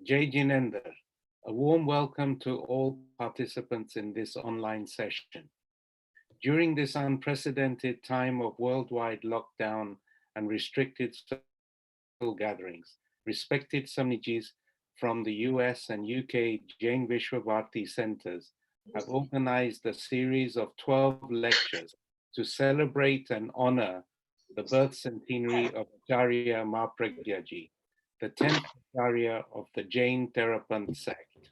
Jai Jinender, a warm welcome to all participants in this online session. During this unprecedented time of worldwide lockdown and restricted social gatherings, respected Samanijis from the US and UK Jain Vishwabharati centers have organized a series of 12 lectures to celebrate and honor the birth centenary of Acharya Mahapragya Ji, the 10th Acharya of the Jain Theravada sect.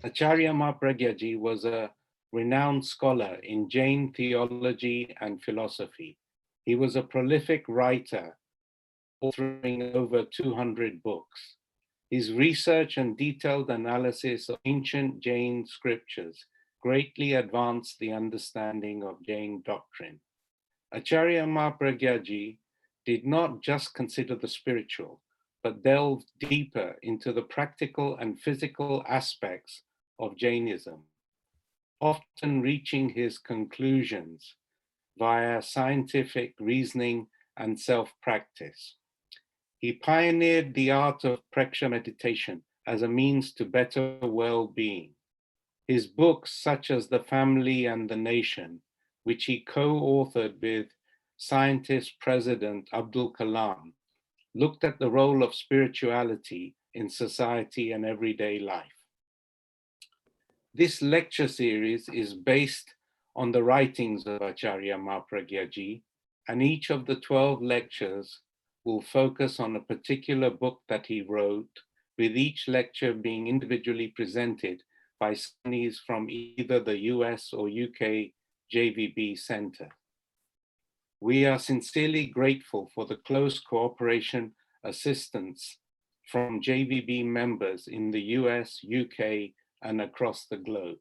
Acharya Mahapragya Ji was a renowned scholar in Jain theology and philosophy. He was a prolific writer, authoring over 200 books. His research and detailed analysis of ancient Jain scriptures greatly advanced the understanding of Jain doctrine. Acharya Mahapragya Ji did not just consider the spiritual, but delved deeper into the practical and physical aspects of Jainism, often reaching his conclusions via scientific reasoning and self-practice. He pioneered the art of Preksha meditation as a means to better well-being. His books, such as The Family and the Nation, which he co-authored with scientist President Abdul Kalam, looked at the role of spirituality in society and everyday life. This lecture series is based on the writings of Acharya Mahapragya Ji, and each of the 12 lectures will focus on a particular book that he wrote, with each lecture being individually presented by Sunnis from either the US or UK JVB Center. We are sincerely grateful for the close cooperation assistance from JVB members in the US, UK, and across the globe.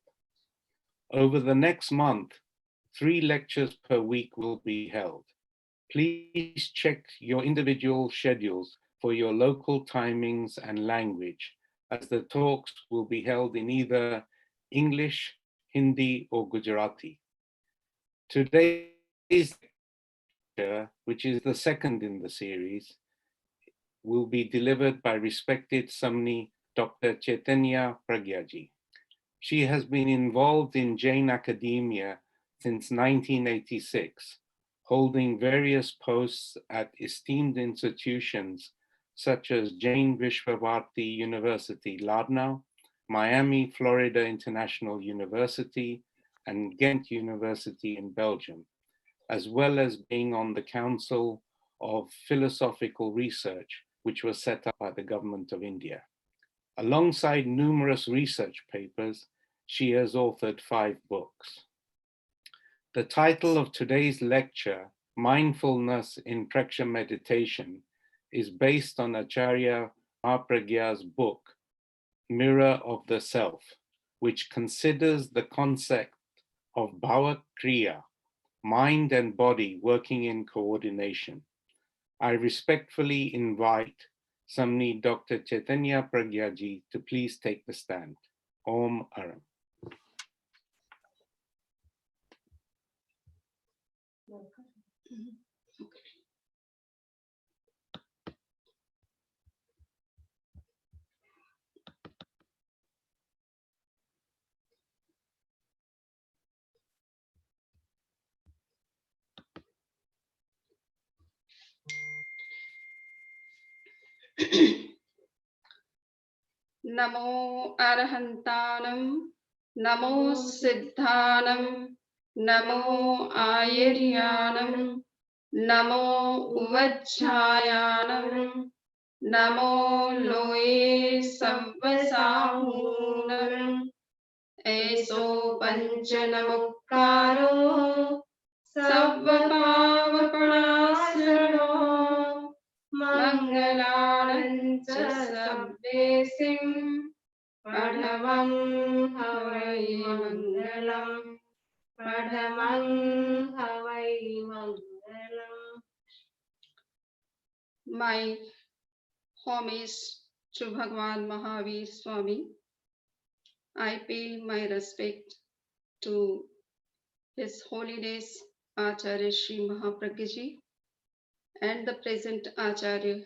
Over the next month, 3 lectures per week will be held. Please check your individual schedules for your local timings and language, as the talks will be held in either English, Hindi, or Gujarati. Today's lecture, which is the second in the series, will be delivered by respected Samani Dr. Chaitanya Pragyaji. She has been involved in Jain academia since 1986, holding various posts at esteemed institutions such as Jain Vishwabharati University, Lucknow, Miami, Florida International University, and Ghent University in Belgium, as well as being on the Council of Philosophical Research, which was set up by the Government of India. Alongside numerous research papers, she has authored 5 books. The title of today's lecture, Mindfulness in Preksha Meditation, is based on Acharya Mahapragya's book, Mirror of the Self, which considers the concept of bhava kriya, mind and body working in coordination. I respectfully invite Samani Dr. Chaitanya Pragyaji to please take the stand. Om Aram. Namo Arahantanam, Namo Siddhanam, Namo Ayiryanam, Namo Uvajjayanam, Namo Loe Savvasahunam, Eso Panchanamukkaro, Savvapavapanasano, Mangalanancha Sabbesim, Padhamam Havai Mangalam, Padhamam Havai Mangalam. My homage to Bhagwan Mahavir Swami. I pay my respect to His Holiness Acharya Shri Mahapragya Ji and the present Acharya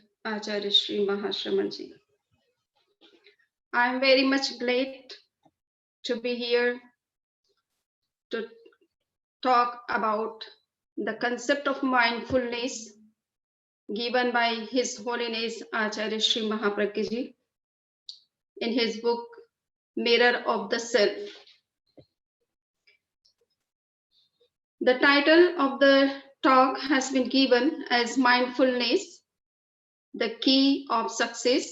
Shri Mahashramanji. I'm very much glad to be here to talk about the concept of mindfulness given by His Holiness Acharya Mahapragya Ji in his book Mirror of the Self. The title of the talk has been given as Mindfulness, the Key of Success.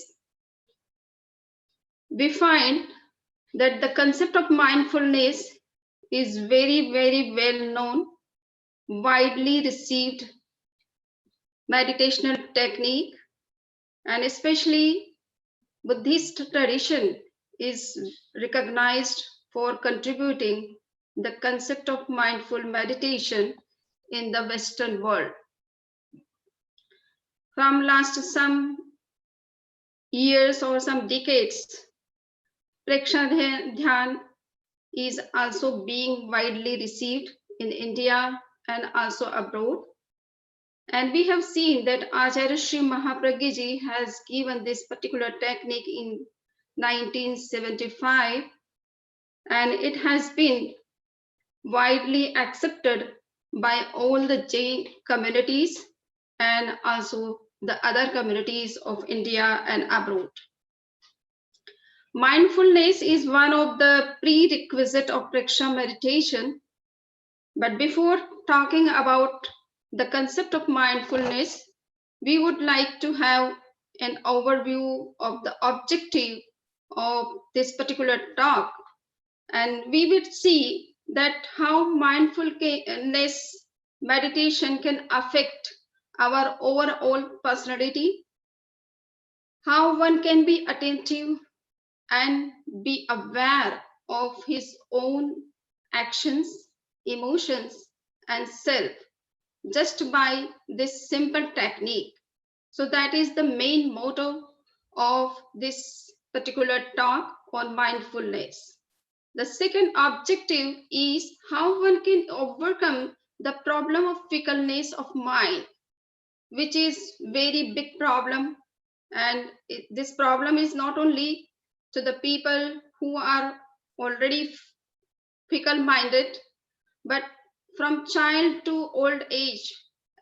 We find that the concept of mindfulness is very, very well known, widely received meditational technique, and especially Buddhist tradition is recognized for contributing the concept of mindful meditation in the Western world. From last some years or some decades, Preksha Dhyan is also being widely received in India and also abroad. And we have seen that Acharya Mahapragya Ji has given this particular technique in 1975, and it has been widely accepted by all the Jain communities and also the other communities of India and abroad. Mindfulness is one of the prerequisites of Preksha meditation. But before talking about the concept of mindfulness, we would like to have an overview of the objective of this particular talk. And we will see that how mindfulness meditation can affect our overall personality, how one can be attentive and be aware of his own actions, emotions, and self just by this simple technique. So that is the main motto of this particular talk on mindfulness. The second objective is how one can overcome the problem of fickleness of mind, which is very big problem. And this problem is not only to the people who are already fickle minded, but from child to old age,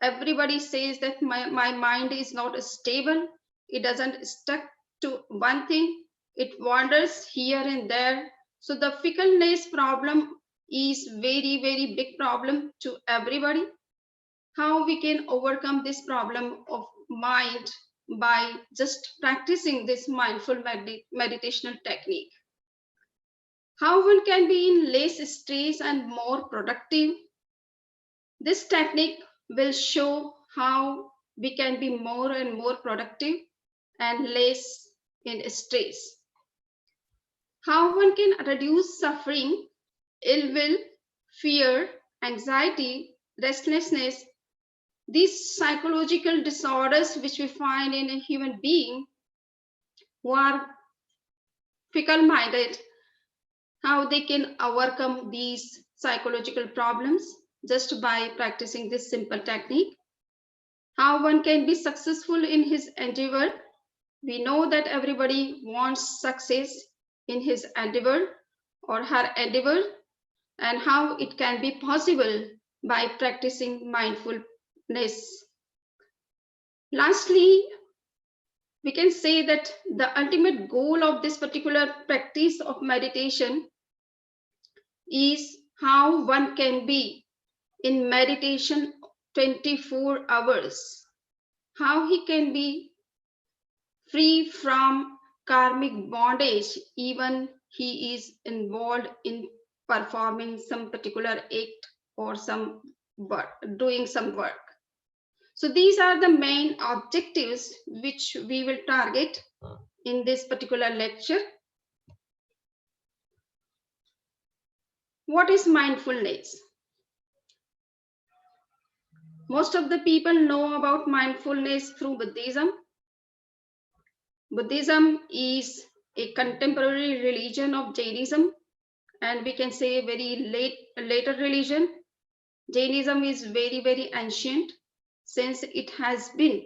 everybody says that my mind is not stable. It doesn't stuck to one thing. It wanders here and there. So the fickleness problem is very, very big problem to everybody. How we can overcome this problem of mind by just practicing this mindful meditational technique. How one can be in less stress and more productive. This technique will show how we can be more and more productive and less in stress. How one can reduce suffering, ill will, fear, anxiety, restlessness, these psychological disorders which we find in a human being who are fickle-minded, how they can overcome these psychological problems just by practicing this simple technique. How one can be successful in his endeavor. We know that everybody wants success in his endeavor or her endeavor, and how it can be possible by practicing mindfulness. Lastly, we can say that the ultimate goal of this particular practice of meditation is how one can be in meditation 24 hours, how he can be free from karmic bondage, even he is involved in performing some particular act or some work, doing some work. So these are the main objectives which we will target in this particular lecture. What is mindfulness? Most of the people know about mindfulness through Buddhism. Buddhism is a contemporary religion of Jainism, and we can say a very later religion. Jainism is very, very ancient, since it has been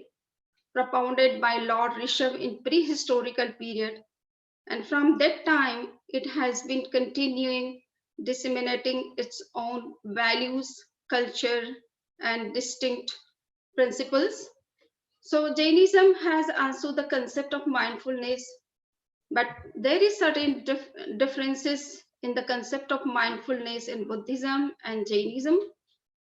propounded by Lord Rishabh in prehistorical period, And from that time, it has been continuing disseminating its own values, culture, and distinct principles. So Jainism has also the concept of mindfulness, but there is certain differences in the concept of mindfulness in Buddhism and Jainism,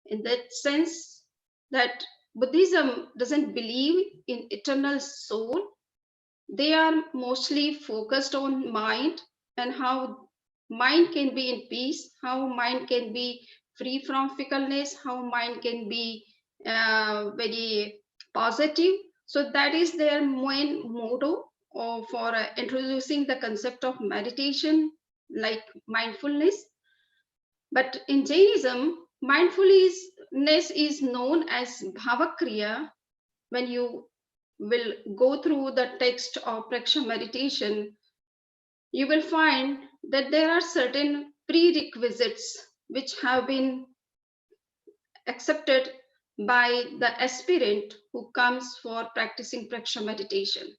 in that sense that Buddhism doesn't believe in eternal soul. They are mostly focused on mind and how mind can be in peace, how mind can be free from fickleness, how mind can be very positive. So that is their main motto for introducing the concept of meditation, like mindfulness. But in Jainism, mindfulness is known as bhavakriya. When you will go through the text of Preksha meditation, you will find that there are certain prerequisites which have been accepted by the aspirant who comes for practicing Preksha meditation.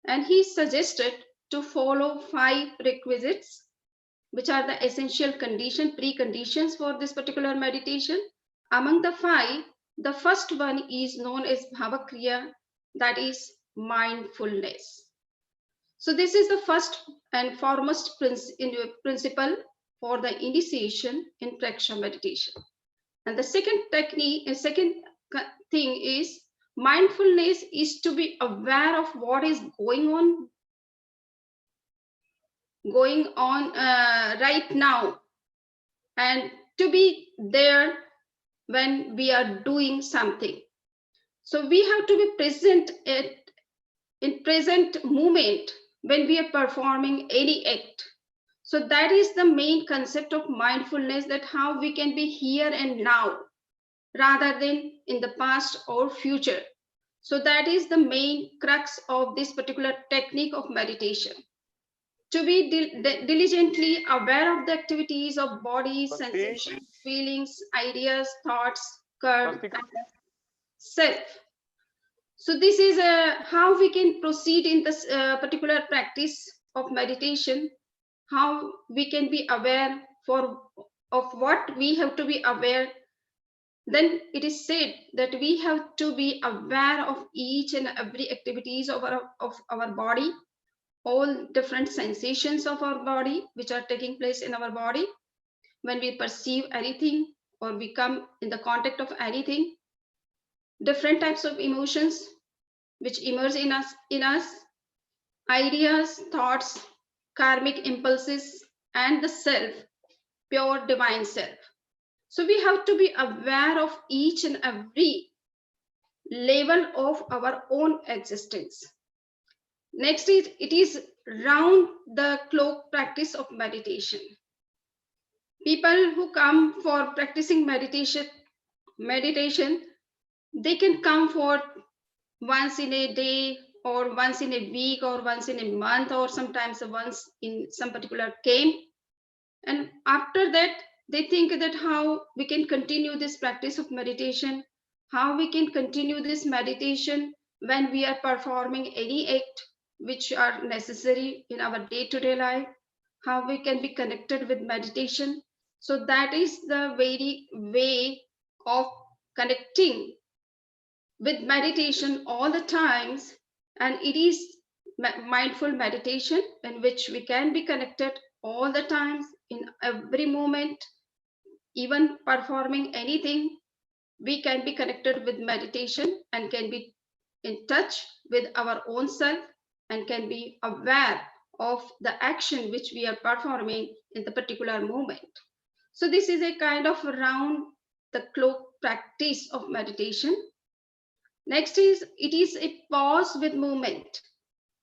And he suggested to follow 5 requisites, which are the essential preconditions for this particular meditation. Among the 5, the first one is known as bhavakriya, that is mindfulness. So this is the first and foremost principle for the initiation in Preksha meditation. And the second thing is mindfulness is to be aware of what is going on right now, and to be there when we are doing something. So we have to be present in present moment when we are performing any act. So that is the main concept of mindfulness, that how we can be here and now rather than in the past or future. So that is the main crux of this particular technique of meditation. To be diligently aware of the activities of body, sensations, feelings, ideas, thoughts, curve, and self. So this is how we can proceed in this particular practice of meditation, how we can be aware of what we have to be aware. Then it is said that we have to be aware of each and every activities of our body, all different sensations of our body which are taking place in our body when we perceive anything or we come in the contact of anything, different types of emotions which emerge in us, ideas, thoughts, karmic impulses, and the self, pure divine self. So we have to be aware of each and every level of our own existence. Next is it is round the clock practice of meditation. People who come for practicing meditation, they can come for once in a day or once in a week or once in a month or sometimes once in some particular camp. And after that, they think that how we can continue this practice of meditation, how we can continue this meditation when we are performing any act which are necessary in our day-to-day life, how we can be connected with meditation. So that is the very way of connecting with meditation all the times, and it is mindful meditation in which we can be connected all the times in every moment, even performing anything. We can be connected with meditation and can be in touch with our own self and can be aware of the action which we are performing in the particular moment. So this is a kind of round the clock practice of meditation. Next is it is a pause with movement.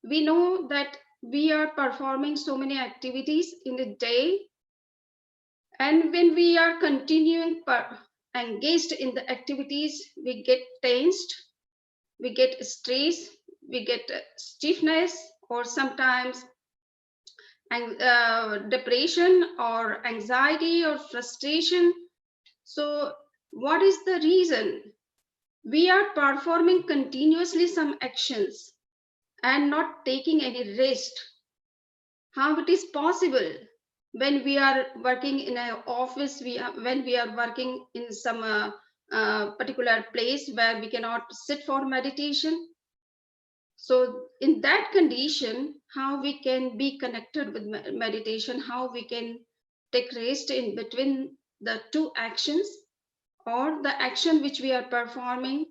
We know that we are performing so many activities in a day, and when we are continuing engaged in the activities, we get tensed, we get stress, we get stiffness, or sometimes depression or anxiety or frustration. So what is the reason? We are performing continuously some actions and not taking any rest. how it is possible when we are working in an office, when we are working in some particular place where we cannot sit for meditation. So in that condition, how we can be connected with meditation, how we can take rest in between the two actions or the action which we are performing,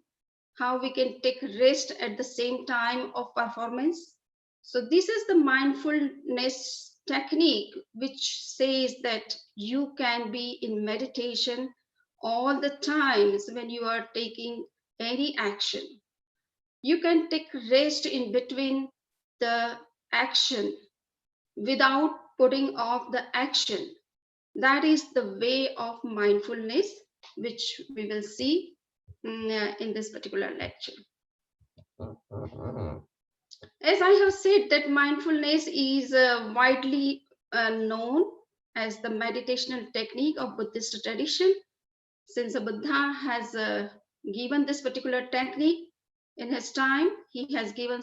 how we can take rest at the same time of performance. So this is the mindfulness technique which says that you can be in meditation all the times when you are taking any action. You can take rest in between the action without putting off the action. That is the way of mindfulness, which we will see in this particular lecture. As I have said, that mindfulness is widely known as the meditational technique of Buddhist tradition. Since the Buddha has given this particular technique in his time, he has given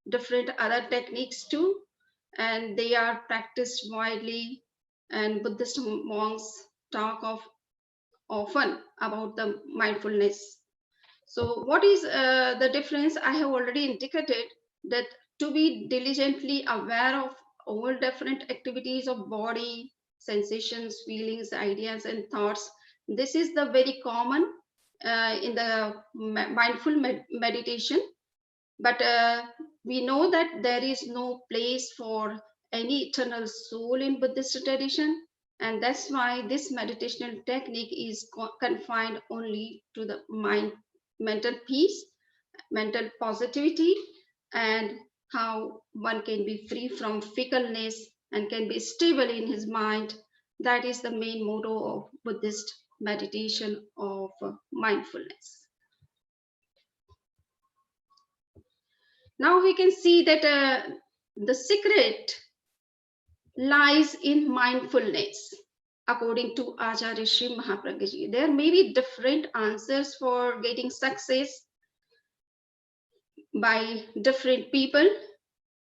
different other techniques too, and they are practiced widely, and Buddhist monks talk of often about the mindfulness. So what is the difference? I have already indicated that to be diligently aware of all different activities of body, sensations, feelings, ideas, and thoughts. This is the very common in the mindful meditation. But we know that there is no place for any eternal soul in Buddhist tradition. And that's why this meditational technique is confined only to the mind, mental peace, mental positivity, and how one can be free from fickleness and can be stable in his mind. That is the main motto of Buddhist meditation of mindfulness. Now we can see that the secret lies in mindfulness. According to Acharya Mahapragya, there may be different answers for getting success by different people,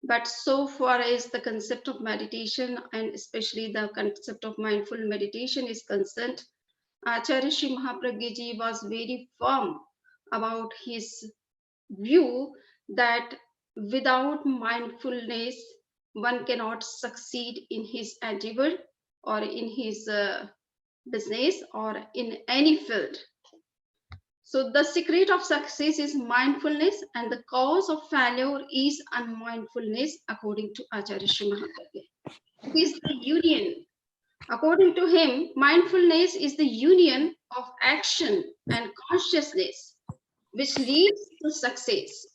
but so far as the concept of meditation and especially the concept of mindful meditation is concerned, Acharya Mahapragya was very firm about his view that without mindfulness, one cannot succeed in his endeavor or in his business or in any field. So the secret of success is mindfulness, and the cause of failure is unmindfulness, according to Acharya Mahapragya. It is the union. According to him, mindfulness is the union of action and consciousness, which leads to success.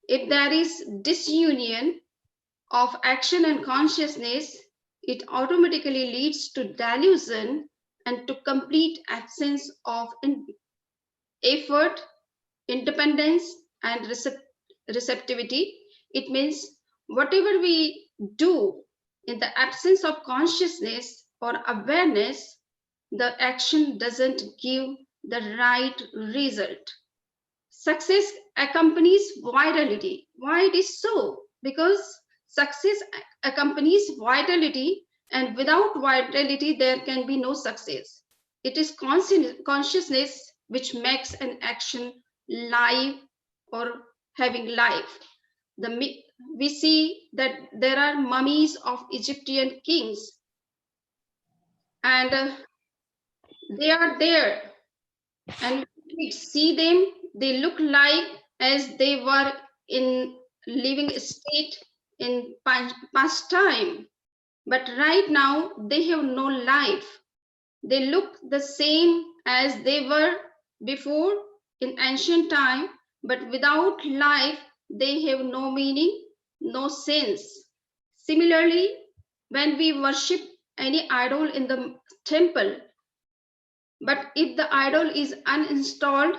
If there is disunion of action and consciousness, it automatically leads to delusion and to complete absence of effort, independence, and receptivity. It means whatever we do in the absence of consciousness or awareness, the action doesn't give the right result. Success accompanies vitality. Why it is so? Because success accompanies vitality, and without vitality, there can be no success. It is consciousness which makes an action live or having life. We see that there are mummies of Egyptian kings, and they are there, and we see them, they look like as they were in living state in past time, but right now they have no life. They look the same as they were before in ancient time, but without life they have no meaning, no sense. Similarly, when we worship any idol in the temple, but if the idol is uninstalled,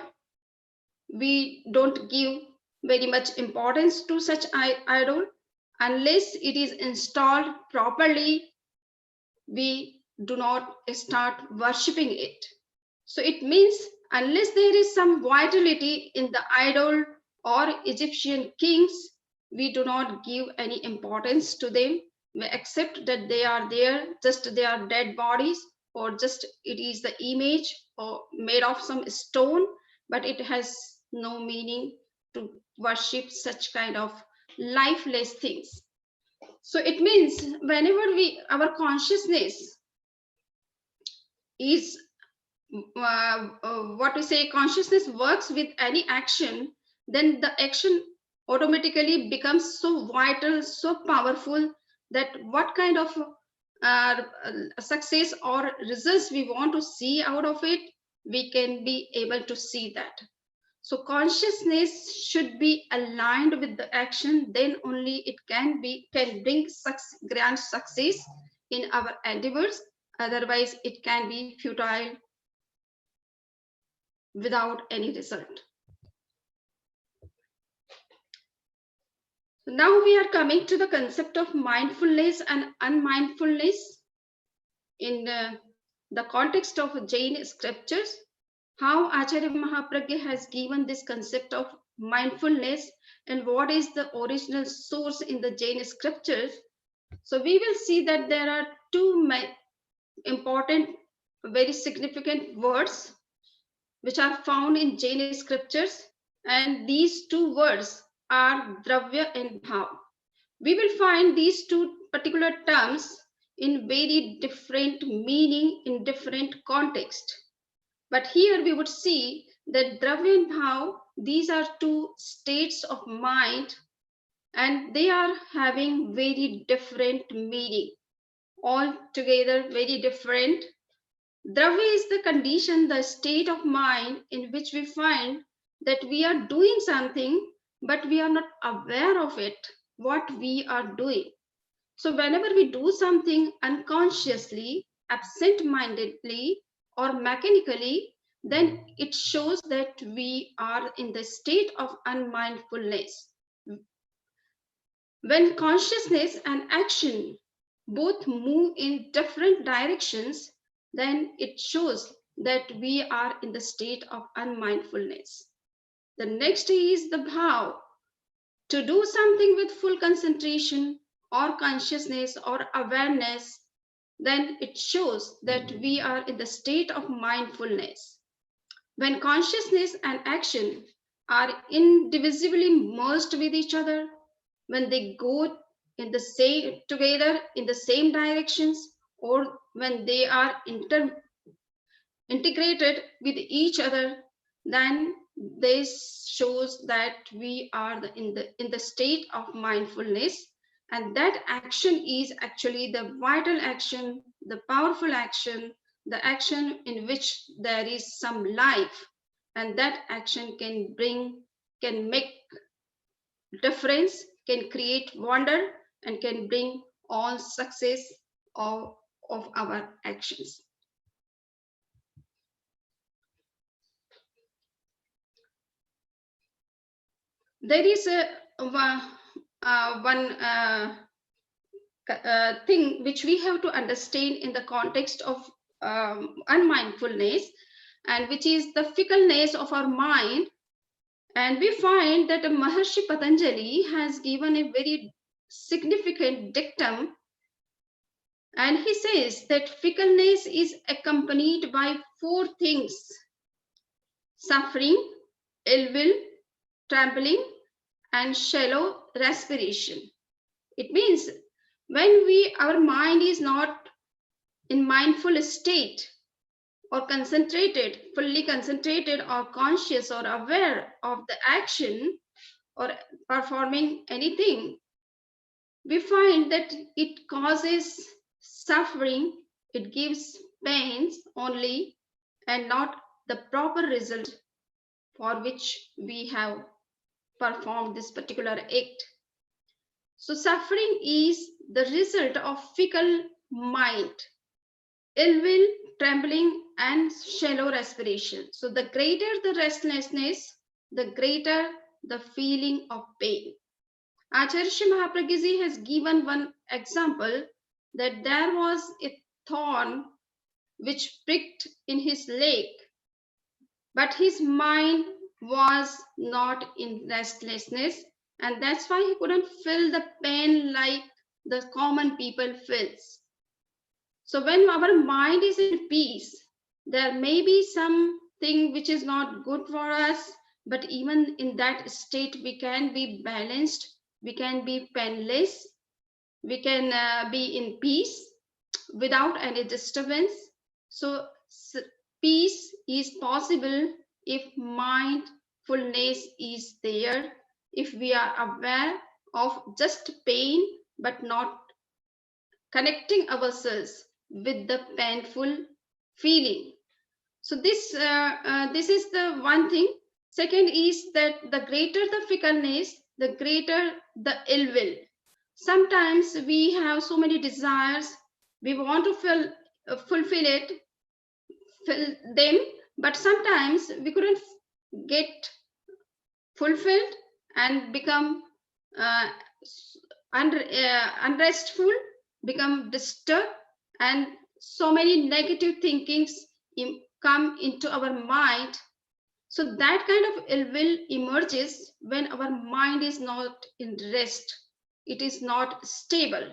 we don't give very much importance to such idol. Unless it is installed properly, we do not start worshipping it. So it means unless there is some vitality in the idol or Egyptian kings, we do not give any importance to them. we accept that they are there, just they are dead bodies, or just it is the image or made of some stone, but it has no meaning to worship such kind of lifeless things. So it means whenever our consciousness is what we say, consciousness works with any action, then the action automatically becomes so vital, so powerful, that what kind of success or results we want to see out of it, we can be able to see that. So consciousness should be aligned with the action, then only it can bring grand success in our endeavors. Otherwise it can be futile without any result. Now we are coming to the concept of mindfulness and unmindfulness in the context of Jain scriptures, how Acharya Mahapragya has given this concept of mindfulness and what is the original source in the Jain scriptures. So we will see that there are two important, very significant words which are found in Jain scriptures, and these two words are dravya and bhav. We will find these two particular terms in very different meaning in different context. But here we would see that dravya and bhav, these are two states of mind, and they are having very different meaning, altogether very different. Dravya is the condition, the state of mind in which we find that we are doing something, but we are not aware of it, what we are doing. So whenever we do something unconsciously, absent-mindedly, or mechanically, then it shows that we are in the state of unmindfulness. When consciousness and action both move in different directions, then it shows that we are in the state of unmindfulness. The next is the bhav. To do something with full concentration or consciousness or awareness, then it shows that we are in the state of mindfulness. When consciousness and action are indivisibly merged with each other, when they go in the same together in the same directions, or when they are integrated with each other, then this shows that we are in the state of mindfulness, and that action is actually the vital action, the powerful action, the action in which there is some life, and that action can make difference, can create wonder, and can bring all success of our actions. There is one thing which we have to understand in the context of unmindfulness, and which is the fickleness of our mind. And we find that Maharshi Patanjali has given a very significant dictum, and he says that fickleness is accompanied by four things: suffering, ill will, trembling, and shallow respiration. It means when our mind is not in mindful state, or concentrated, fully concentrated, or conscious or aware of the action or performing anything, we find that it causes suffering, it gives pains only, and not the proper result for which we have performed this particular act. So suffering is the result of fickle mind, ill will, trembling, and shallow respiration. So the greater the restlessness, the greater the feeling of pain. Acharya Mahapragya Ji has given one example, that there was a thorn which pricked in his leg, but his mind was not in restlessness, and that's why he couldn't feel the pain like the common people feels. So when our mind is in peace, there may be something which is not good for us, but even in that state, we can be balanced, we can be painless, we can be in peace without any disturbance. So peace is possible if mindfulness is there, if we are aware of just pain but not connecting ourselves with the painful feeling. So this is the one thing. Second is that the greater the fickleness, the greater the ill will. Sometimes we have so many desires, we want to fulfill it, fill them, but sometimes we couldn't get fulfilled and become uh, unrestful, become disturbed, and so many negative thinkings come into our mind. So that kind of ill will emerges when our mind is not in rest, it is not stable.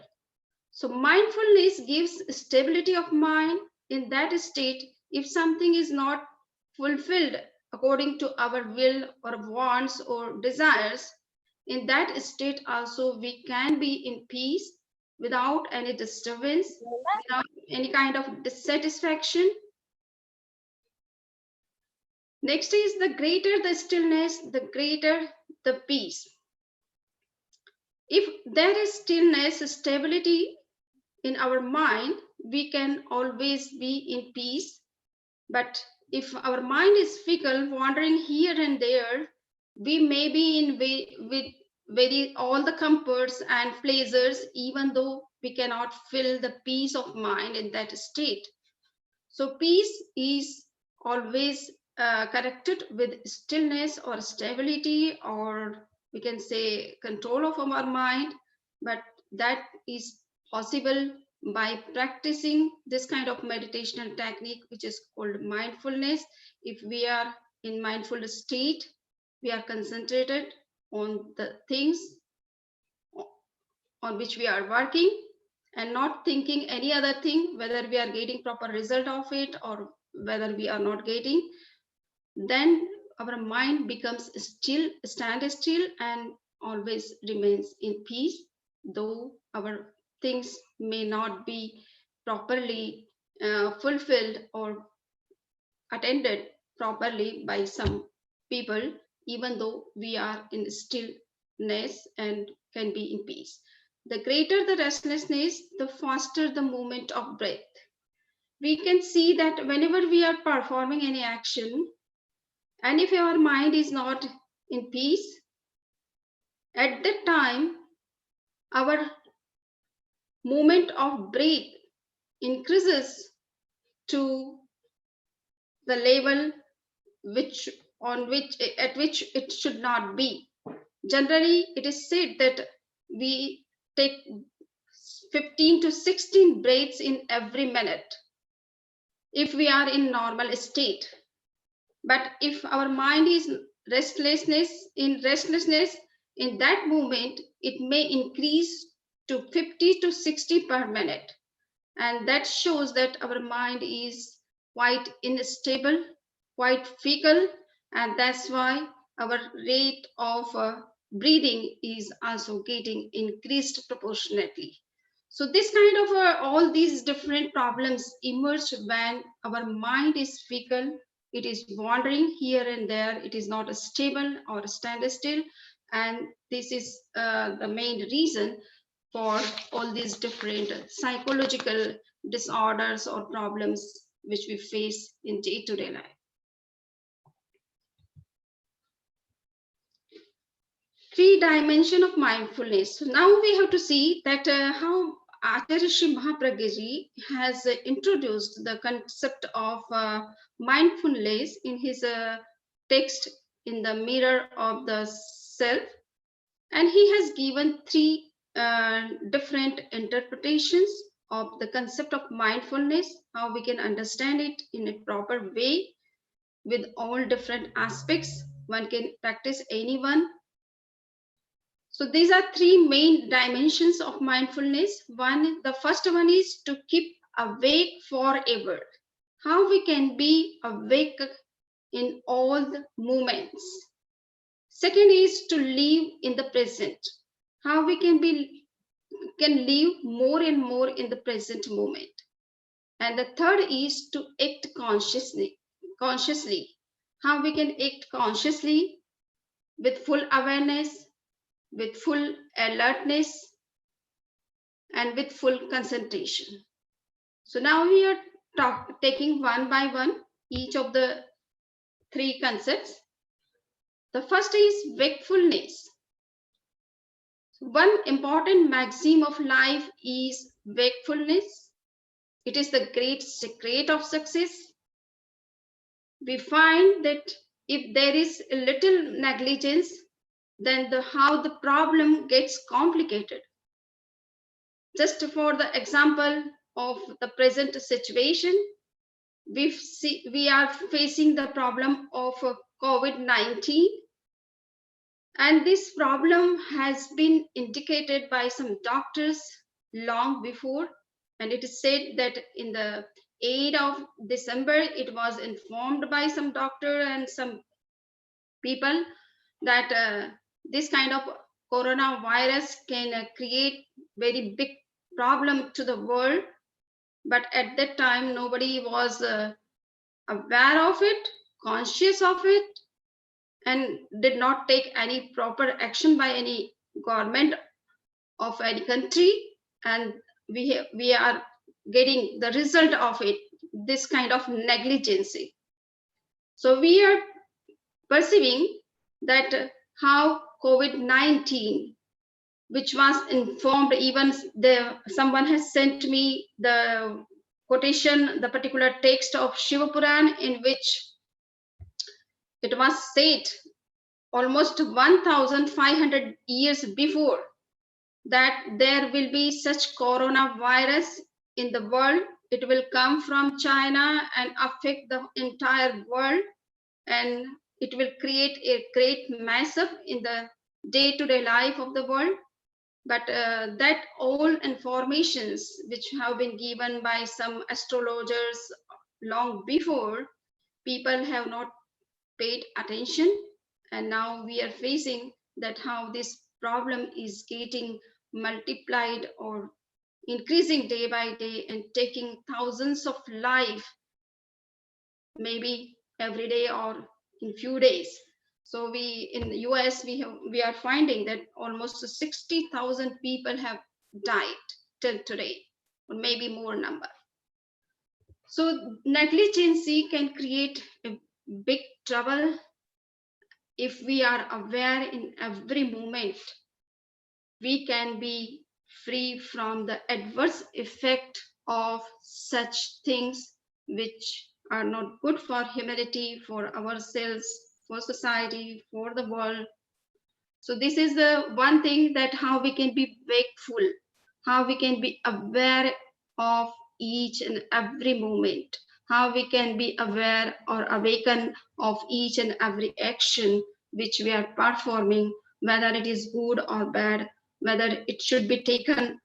So mindfulness gives stability of mind. In that state, if something is not fulfilled according to our will or wants or desires, in that state also we can be in peace without any disturbance, without any kind of dissatisfaction. Next is the greater the stillness, the greater the peace. If there is stillness, stability in our mind, we can always be in peace. But if our mind is fickle, wandering here and there, we may be in with very all the comforts and pleasures, even though we cannot feel the peace of mind in that state. So peace is always connected with stillness or stability, or we can say control of our mind, but that is possible by practicing this kind of meditational technique, which is called mindfulness. If we are in mindful state, we are concentrated on the things on which we are working and not thinking any other thing, whether we are getting proper result of it or whether we are not getting, then our mind becomes still, stand still, and always remains in peace, though our things may not be properly fulfilled or attended properly by some people, even though we are in stillness and can be in peace. The greater the restlessness, the faster the movement of breath. We can see that whenever we are performing any action, and if our mind is not in peace, at that time, our movement of breath increases to the level which at which it should not be. Generally, it is said that we take 15 to 16 breaths in every minute if we are in normal state. But if our mind is restlessness, in that moment, it may increase to 50 to 60 per minute. And that shows that our mind is quite unstable, quite fickle, and that's why our rate of breathing is also getting increased proportionately. So this kind of all these different problems emerge when our mind is fickle, it is wandering here and there, it is not stable or stand still, and this is the main reason for all these different psychological disorders or problems which we face in day-to-day life. Three dimension of mindfulness. So now we have to see that how Acharya Mahapragya ji has introduced the concept of mindfulness in his text in the Mirror of the Self, and he has given three different interpretations of the concept of mindfulness, how we can understand it in a proper way with all different aspects. One can practice anyone So these are three main dimensions of mindfulness. The first one is to keep awake forever. How we can be awake in all the moments. Second is to live in the present. How we can live more and more in the present moment. And the third is to act consciously. How we can act consciously with full awareness, with full alertness, and with full concentration. So now we are taking one by one each of the three concepts. The first is wakefulness. One important maxim of life is wakefulness. It is the great secret of success. We find that if there is a little negligence, then how the problem gets complicated. Just for the example of the present situation, we are facing the problem of COVID-19, and this problem has been indicated by some doctors long before, and it is said that in the 8th of December, it was informed by some doctor and some people that this kind of coronavirus can create very big problem to the world. But at that time, nobody was aware of it, conscious of it, and did not take any proper action by any government of any country. And we are getting the result of it, this kind of negligence. So we are perceiving that how COVID-19, which was informed, even someone has sent me the quotation, the particular text of Shiva Puran, in which it was said almost 1,500 years before that there will be such coronavirus in the world. It will come from China and affect the entire world, and it will create a great mess up in the day-to-day life of the world. But that all informations which have been given by some astrologers long before, people have not paid attention, and now we are facing that how this problem is getting multiplied or increasing day by day and taking thousands of lives, maybe every day or in few days. So in the US, we are finding that almost 60,000 people have died till today, or maybe more number. So negligence can create a big trouble. If we are aware in every moment, we can be free from the adverse effect of such things which are not good for humanity, for ourselves, for society, for the world. So this is the one thing, that how we can be wakeful, how we can be aware of each and every moment, how we can be aware or awaken of each and every action which we are performing, whether it is good or bad, whether it should be taken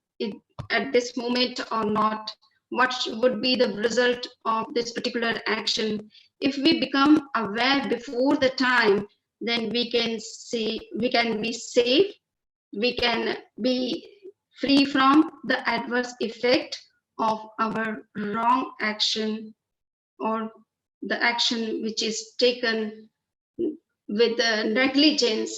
at this moment or not, what would be the result of this particular action. If we become aware before the time, then we can be safe, we can be free from the adverse effect of our wrong action, or the action which is taken with the negligence.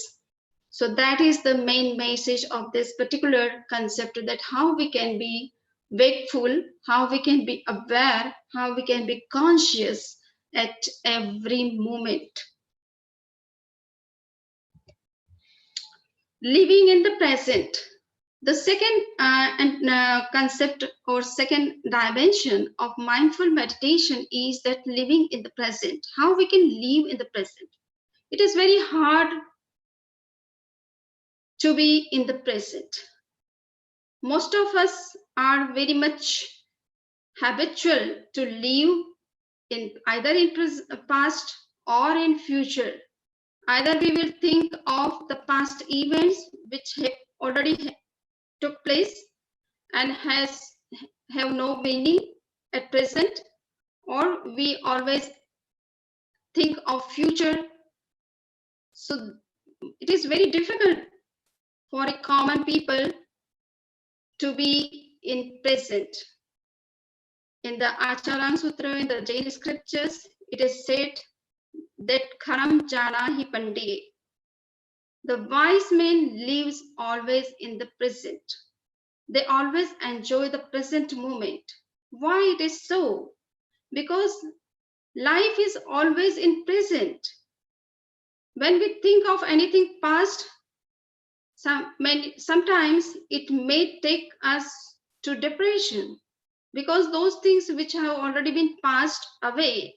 So that is the main message of this particular concept, that how we can be wakeful, how we can be aware, how we can be conscious at every moment. Living in the present. The second concept or second dimension of mindful meditation is that living in the present. How we can live in the present. It is very hard to be in the present. Most of us are very much habitual to live in either in past or in future. Either we will think of the past events which have already took place and have no meaning at present, or we always think of future. So it is very difficult for a common people to be in present. In the Acharya Sutra, in the Jain scriptures, it is said that Kharam Jana Hi Pandiye. The wise man lives always in the present. They always enjoy the present moment. Why it is so? Because life is always in present. When we think of anything past, sometimes it may take us to depression, because those things which have already been passed away,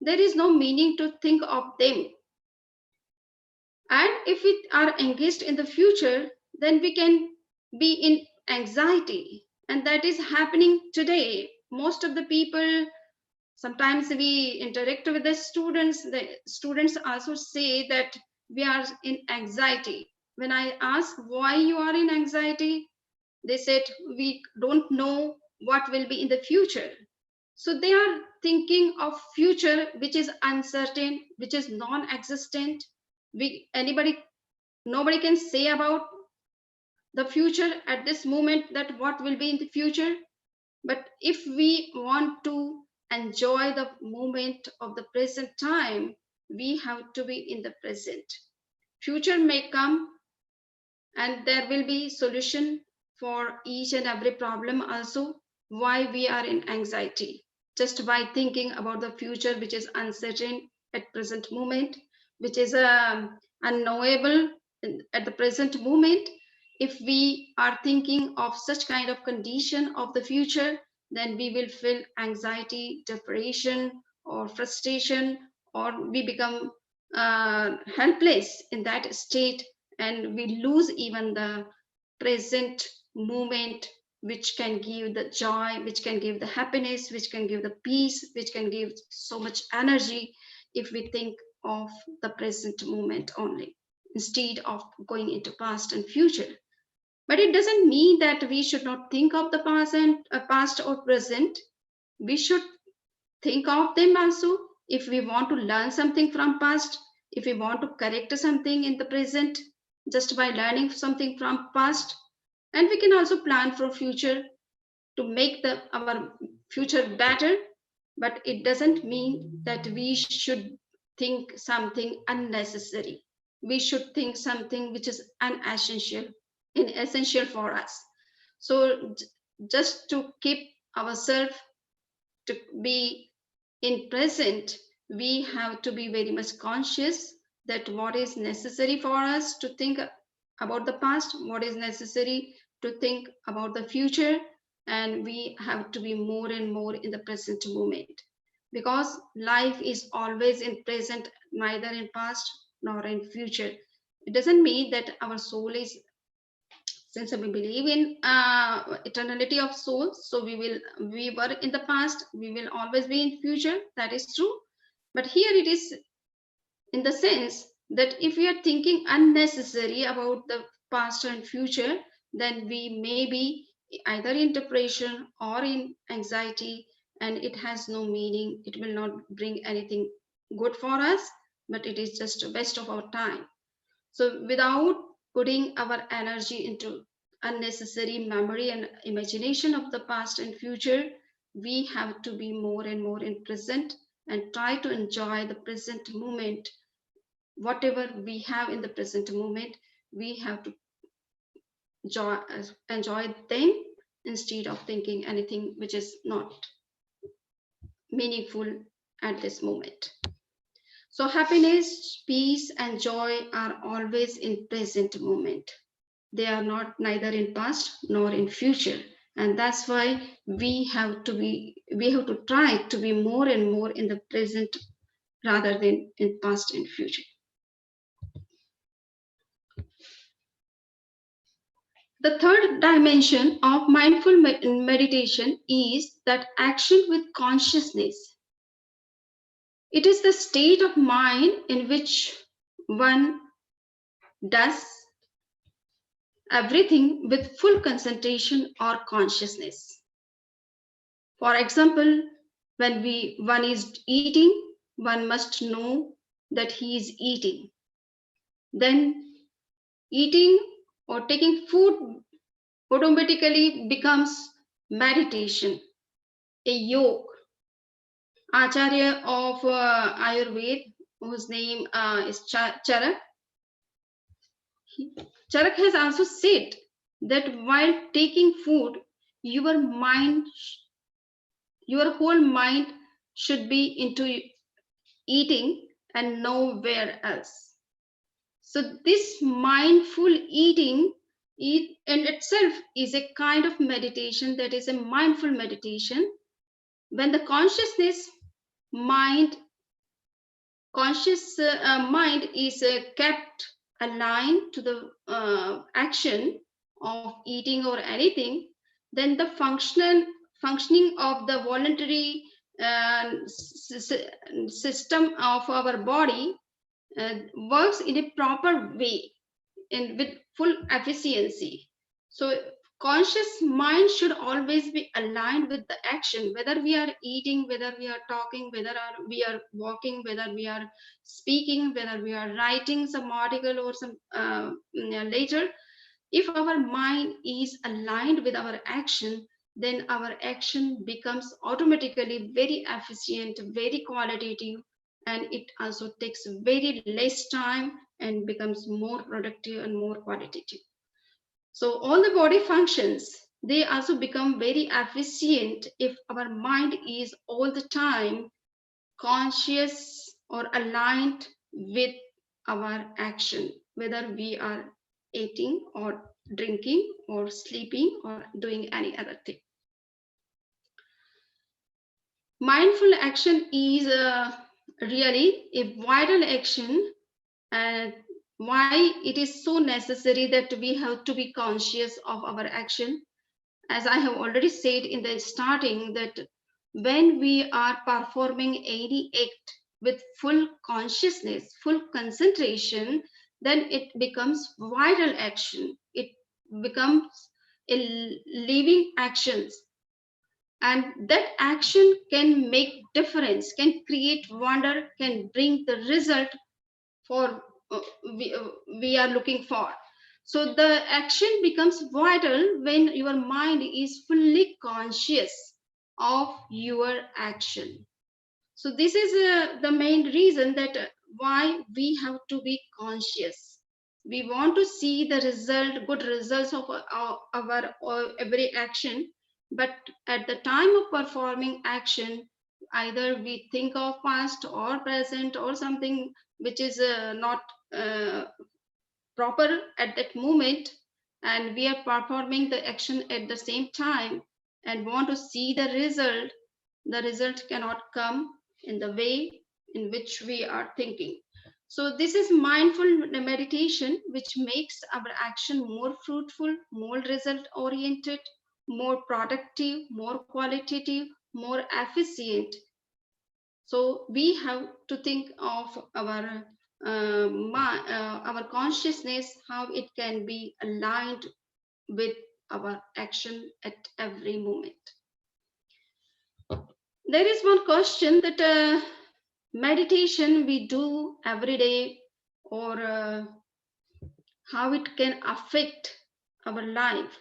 there is no meaning to think of them. And if we are engaged in the future, then we can be in anxiety. And that is happening today. Most of the people, sometimes we interact with the students also say that we are in anxiety. When I ask why you are in anxiety, they said we don't know what will be in the future. So they are thinking of future which is uncertain, which is non-existent. Nobody can say about the future at this moment that what will be in the future. But if we want to enjoy the moment of the present time, we have to be in the present. Future may come and there will be solution for each and every problem also. Why we are in anxiety just by thinking about the future which is uncertain at present moment, which is unknowable at the present moment. If we are thinking of such kind of condition of the future, then we will feel anxiety, depression, or frustration, or we become helpless in that state, and we lose even the present moment, which can give the joy, which can give the happiness, which can give the peace, which can give so much energy if we think of the present moment only instead of going into past and future. But it doesn't mean that we should not think of the past or present. We should think of them also. If we want to learn something from past, if we want to correct something in the present, just by learning something from past, and we can also plan for future to make our future better. But it doesn't mean that we should think something unnecessary. We should think something which is essential for us. So just to keep ourselves to be in present, we have to be very much conscious that what is necessary for us to think about the past, what is necessary to think about the future, and we have to be more and more in the present moment, because life is always in present, neither in past nor in future. It doesn't mean that our soul is, since we believe in eternality of souls, so we were in the past, we will always be in future. That is true. But here it is in the sense that if we are thinking unnecessary about the past and future, then we may be either in depression or in anxiety, and it has no meaning. It will not bring anything good for us, but it is just a waste of our time. So without putting our energy into unnecessary memory and imagination of the past and future, we have to be more and more in present and try to enjoy the present moment. Whatever we have in the present moment, we have to enjoy them instead of thinking anything which is not meaningful at this moment. So happiness, peace, and joy are always in present moment. They are not neither in past nor in future. And that's why we have to try to be more and more in the present rather than in past and future. The third dimension of mindful meditation is that action with consciousness. It is the state of mind in which one does everything with full concentration or consciousness. For example, when one is eating, one must know that he is eating. Then eating or taking food automatically becomes meditation, a yoga. Acharya of Ayurveda, whose name is Charak, Charak has also said that while taking food, your mind, your whole mind should be into eating and nowhere else. So this mindful eating in itself is a kind of meditation, that is a mindful meditation. When the mind conscious mind is kept aligned to the action of eating or anything, then the functioning of the voluntary system of our body works in a proper way and with full efficiency. So conscious mind should always be aligned with the action, whether we are eating, whether we are talking, whether we are walking, whether we are speaking, whether we are writing some article or some later. If our mind is aligned with our action, then our action becomes automatically very efficient, very qualitative, and it also takes very less time and becomes more productive and more qualitative. So all the body functions, they also become very efficient if our mind is all the time conscious or aligned with our action, whether we are eating or drinking or sleeping or doing any other thing. Mindful action is really a vital action, and why it is so necessary that we have to be conscious of our action. As I have already said in the starting, that when we are performing any act with full consciousness, full concentration, then it becomes vital action. It becomes a living actions, and that action can make difference, can create wonder, can bring the result for we are looking for. So the action becomes vital when your mind is fully conscious of your action. So this is the main reason that why we have to be conscious. We want to see the result, good results of our every action, but at the time of performing action, either we think of past or present or something which is not uh, proper at that moment, and we are performing the action at the same time and want to see the result cannot come in the way in which we are thinking. So this is mindful meditation, which makes our action more fruitful, more result oriented, more productive, more qualitative, more efficient. So we have to think of our consciousness, how it can be aligned with our action at every moment. There is one question that meditation we do every day, or how it can affect our life,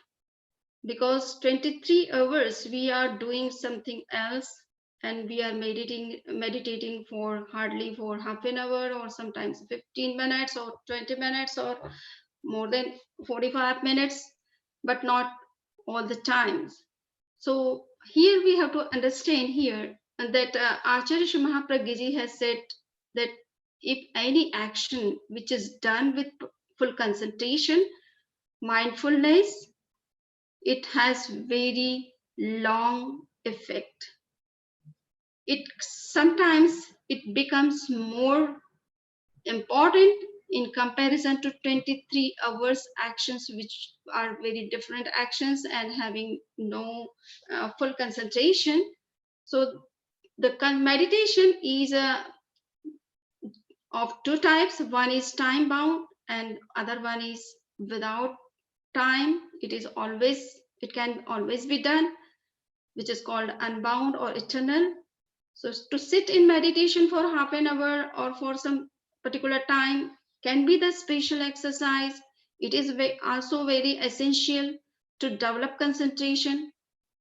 because 23 hours we are doing something else, and we are meditating for hardly for half an hour, or sometimes 15 minutes or 20 minutes or more than 45 minutes, but not all the times. So here we have to understand here that Acharya Mahapragya ji has said that if any action which is done with full concentration, mindfulness, it has very long effect. It sometimes it becomes more important in comparison to 23 hours actions, which are very different actions and having no full concentration. So the meditation is of two types. One is time bound and other one is without time. It can always be done, which is called unbound or eternal. So to sit in meditation for half an hour or for some particular time can be the special exercise. It is also very essential to develop concentration,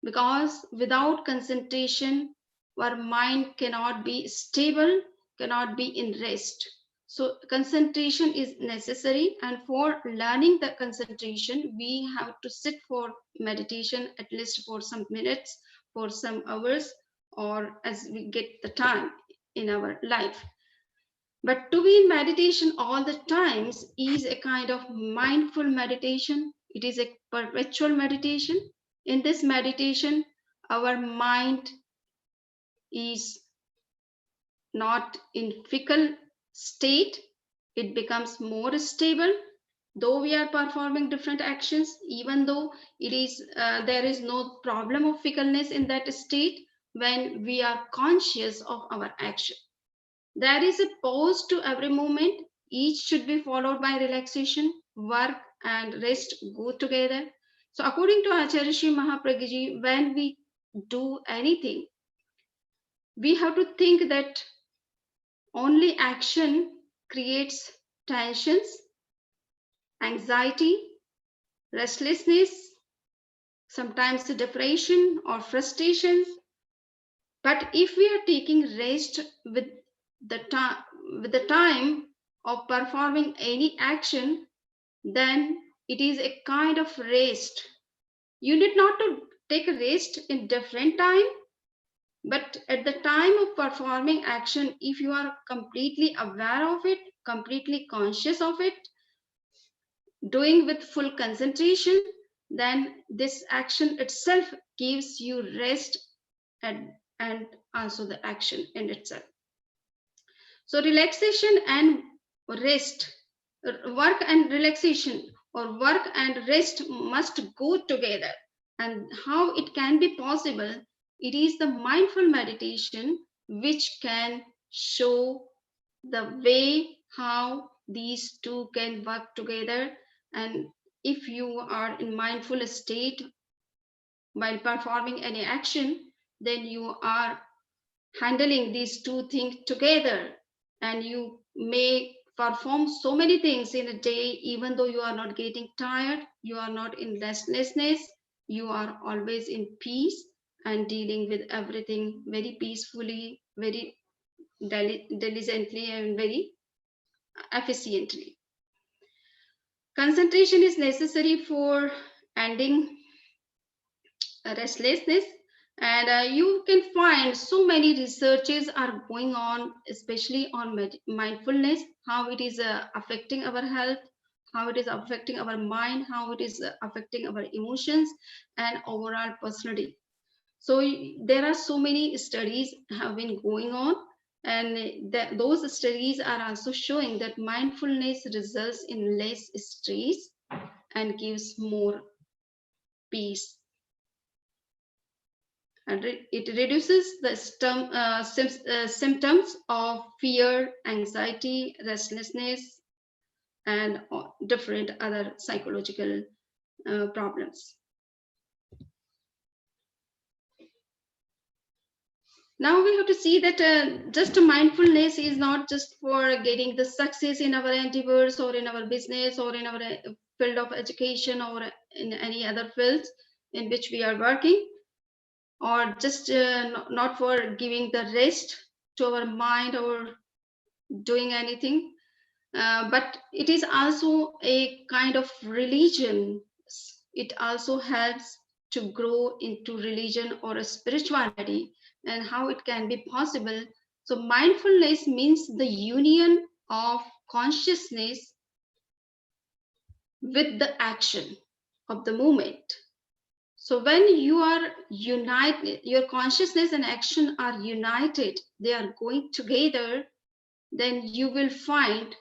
because without concentration, our mind cannot be stable, cannot be in rest. So concentration is necessary, and for learning the concentration, we have to sit for meditation at least for some minutes, for some hours, or as we get the time in our life. But to be in meditation all the times is a kind of mindful meditation. It is a perpetual meditation. In this meditation, our mind is not in fickle state. It becomes more stable. Though we are performing different actions, even though there is no problem of fickleness in that state, when we are conscious of our action. There is a pause to every moment. Each should be followed by relaxation. Work and rest go together. So according to Acharya Mahapragya ji, when we do anything, we have to think that only action creates tensions, anxiety, restlessness, sometimes depression or frustration. But if we are taking rest with the time of performing any action, then it is a kind of rest. You need not to take a rest in different time, but at the time of performing action, if you are completely aware of it, completely conscious of it, doing with full concentration, then this action itself gives you rest and also the action in itself. So relaxation and rest, work and relaxation or work and rest must go together. And how it can be possible? It is the mindful meditation which can show the way how these two can work together. And if you are in mindful state while performing any action, then you are handling these two things together, and you may perform so many things in a day, even though you are not getting tired, you are not in restlessness, you are always in peace and dealing with everything very peacefully, very diligently, and very efficiently. Concentration is necessary for ending restlessness, and you can find so many researches are going on, especially on mindfulness, how it is affecting our health, how it is affecting our mind, how it is affecting our emotions and overall personality. So there are so many studies have been going on, and those studies are also showing that mindfulness results in less stress and gives more peace, and it reduces the symptoms of fear, anxiety, restlessness, and different other psychological problems. Now we have to see that just mindfulness is not just for getting the success in our endeavors or in our business or in our field of education or in any other fields in which we are working, or just not for giving the rest to our mind or doing anything, but it is also a kind of religion. It also helps to grow into religion or a spirituality, and how it can be possible. So mindfulness means the union of consciousness with the action of the moment. So when you are united, your consciousness and action are united, they are going together, then you will find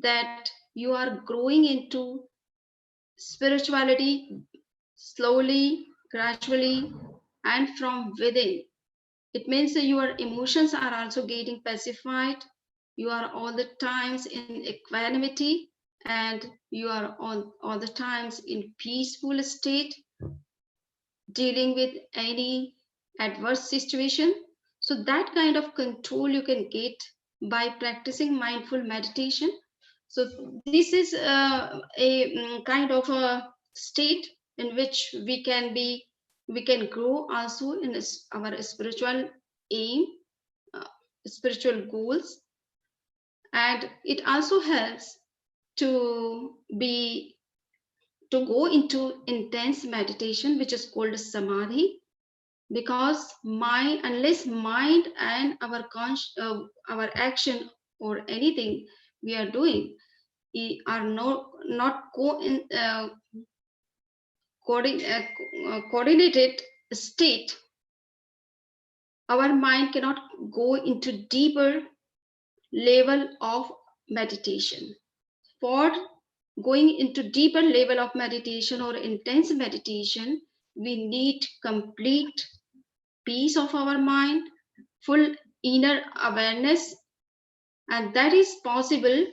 that you are growing into spirituality slowly, gradually, and from within. It means that your emotions are also getting pacified, You are all the times in equanimity, and you are all the times in peaceful state, dealing with any adverse situation. So that kind of control you can get by practicing mindful meditation. So this is a kind of a state in which we can grow also in our spiritual aim, uh, spiritual goals, and it also helps to be to go into intense meditation, which is called samadhi, because unless mind and our action or anything we are doing are not coordinated state, our mind cannot go into deeper level of meditation. For going into deeper level of meditation or intense meditation, we need complete peace of our mind, full inner awareness, and that is possible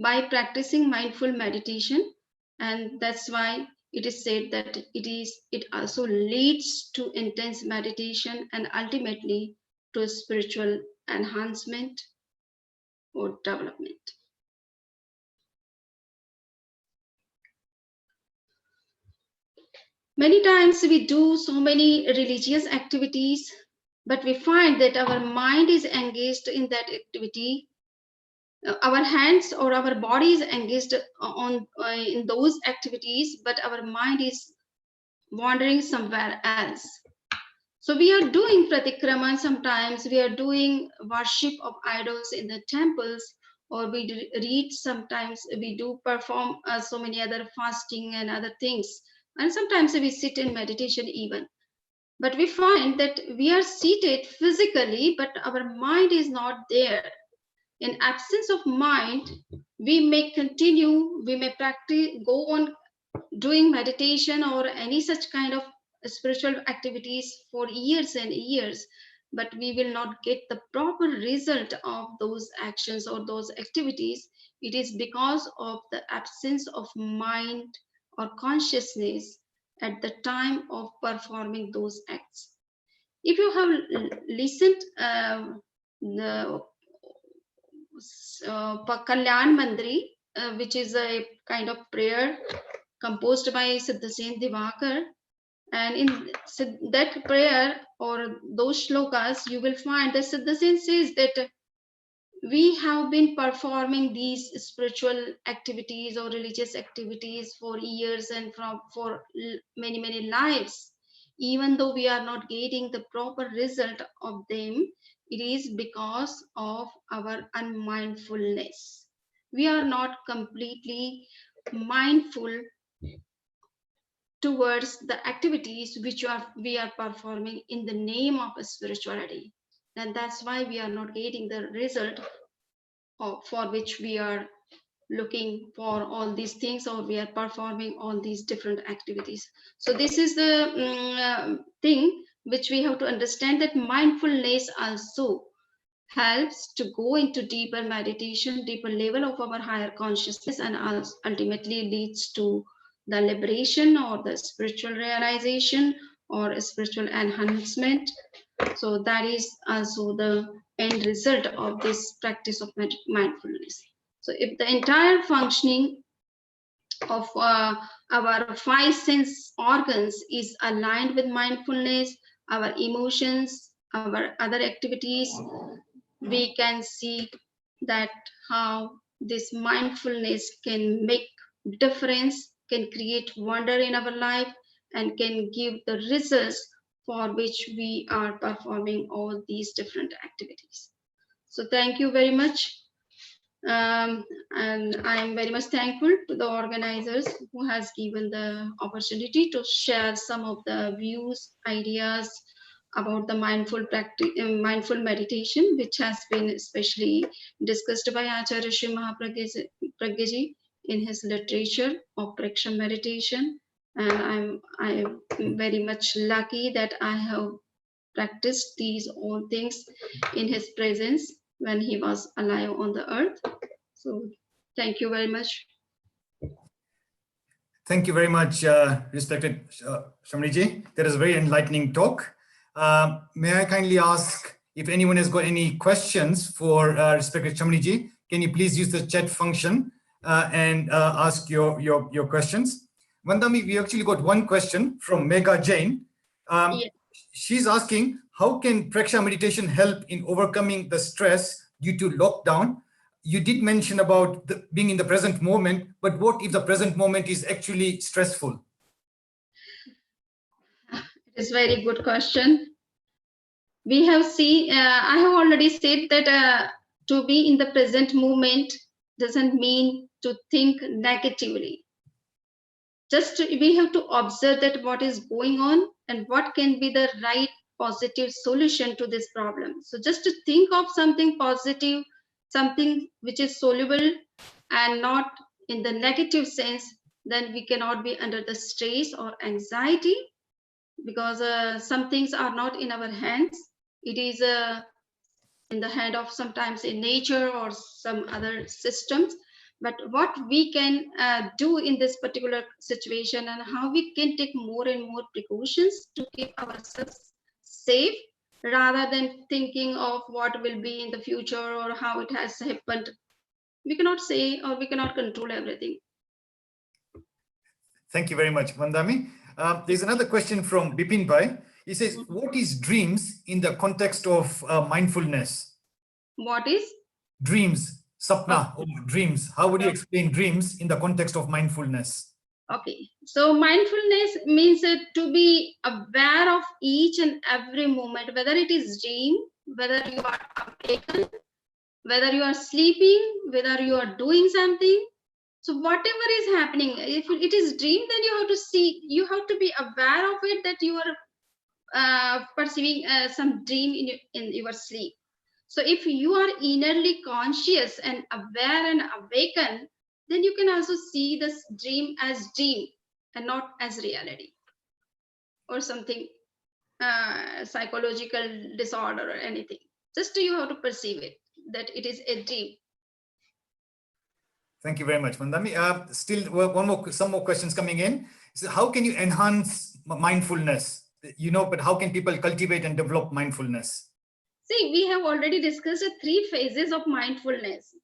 by practicing mindful meditation. And that's why it is said that it also leads to intense meditation and ultimately to spiritual enhancement or development. Many times we do so many religious activities, but we find that our mind is engaged in that activity. Our hands or our body is engaged in those activities, but our mind is wandering somewhere else. So we are doing pratikraman sometimes, we are doing worship of idols in the temples, or we read sometimes, we do perform so many other fasting and other things. And sometimes we sit in meditation even. But we find that we are seated physically, but our mind is not there. In absence of mind, we may practice, go on doing meditation or any such kind of spiritual activities for years and years, but we will not get the proper result of those actions or those activities. It is because of the absence of mind or consciousness at the time of performing those acts. If you have listened the Kalyan Mandri, which is a kind of prayer composed by Siddhasen Divakar. And in that prayer or those shlokas, you will find that Siddhasen says that we have been performing these spiritual activities or religious activities for years and for many lives. Even though we are not getting the proper result of them, it is because of our unmindfulness. We are not completely mindful towards the activities which we are performing in the name of spirituality. And that's why we are not getting the result for which we are looking for all these things, or we are performing all these different activities. So this is the thing which we have to understand, that mindfulness also helps to go into deeper meditation, deeper level of our higher consciousness, and ultimately leads to the liberation or the spiritual realization or spiritual enhancement. So that is also the end result of this practice of mindfulness. So if the entire functioning of our five sense organs is aligned with mindfulness, our emotions, our other activities, we can see that how this mindfulness can make difference, can create wonder in our life, and can give the results for which we are performing all these different activities. So thank you very much. And I am very much thankful to the organizers who has given the opportunity to share some of the views, ideas about the mindful meditation, which has been especially discussed by Acharya Mahapragya ji in his literature of Preksha meditation. And I'm very much lucky that I have practiced these all things in his presence. when he was alive on the earth. So thank you very much. Thank you very much, respected Samaniji. That is a very enlightening talk. May I kindly ask if anyone has got any questions for respected Samaniji? Can you please use the chat function and ask your questions? Vandami, we actually got one question from Megha Jain. Yes. She's asking, how can Preksha meditation help in overcoming the stress due to lockdown? You did mention about being in the present moment, but what if the present moment is actually stressful? It's a very good question. We have seen, I have already said that to be in the present moment doesn't mean to think negatively. Just we have to observe that what is going on and what can be the right positive solution to this problem. So just to think of something positive, something which is soluble and not in the negative sense, then we cannot be under the stress or anxiety, because some things are not in our hands. It is in the hand of sometimes in nature or some other systems. But what we can do in this particular situation and how we can take more and more precautions to keep ourselves safe rather than thinking of what will be in the future or how it has happened. We cannot say or we cannot control everything. Thank you very much, Vandami. There's another question from Bipin Bhai. He says, what is dreams in the context of mindfulness? What is? Dreams, sapna, or dreams. How would you explain dreams in the context of mindfulness? Okay, so mindfulness means to be aware of each and every moment, whether it is dream, whether you are awakened, whether you are sleeping, whether you are doing something. So whatever is happening, if it is dream, then you have to see, you have to be aware of it, that you are perceiving some dream in your sleep. So if you are innerly conscious and aware and awakened, then you can also see this dream as dream and not as reality or something psychological disorder or anything. Just you have to perceive it, that it is a dream. Thank you very much, Mandami. Still, some more questions coming in. So how can you enhance mindfulness? But how can people cultivate and develop mindfulness? See, we have already discussed the 3 phases of mindfulness.